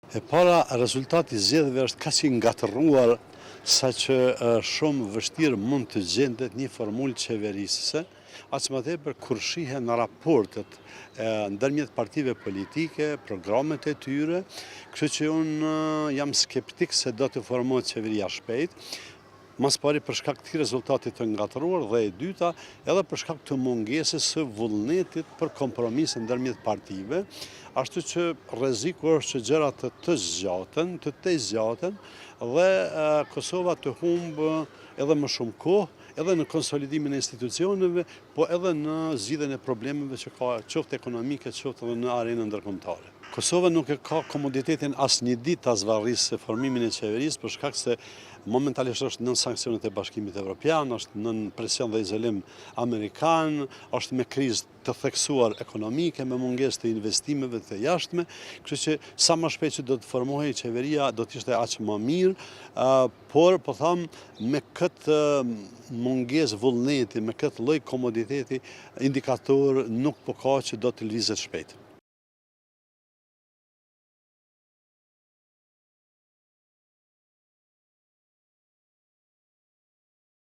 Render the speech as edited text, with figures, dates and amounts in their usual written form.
E para, rezultati zgjedhjeve është kaq i ngatëruar sa që shumë vështirë mund të gjendet një formulë qeverisëse, aq më tepër kur shihen raportet ndërmjet partive politike, programet e tyre, kështu që unë jam skeptik se do të formohet qeveria shpejt. Mas pari për shkak të rezultatit të ngatëruar dhe e dyta edhe për shkak të mungesës së vullnetit për kompromis ndërmjet partive, ashtu që rreziku është që gjërat të zgjaten dhe Kosova të humbë edhe më shumë kohë, edhe në konsolidimin e institucioneve, po edhe në zgjidhjen e problemeve që ka qoftë ekonomike, qoftë edhe në arenën ndërkombëtare. Kosova nuk e ka komoditetin as një ditë ta zvarrisë formimin e qeverisë për shkak se momentalisht është nën sanksionet e Bashkimit Evropian, është nën presion dhe izolim amerikan, është me krizë të theksuar ekonomike, me mungesë të investimeve të jashtme, kështu që sa më shpejt që do të formohej qeveria do të ishte aq më mirë, por po them me këtë mungesë vullneti, me këtë lloj komoditeti, indikator nuk po ka që do të lëvizet shpejt.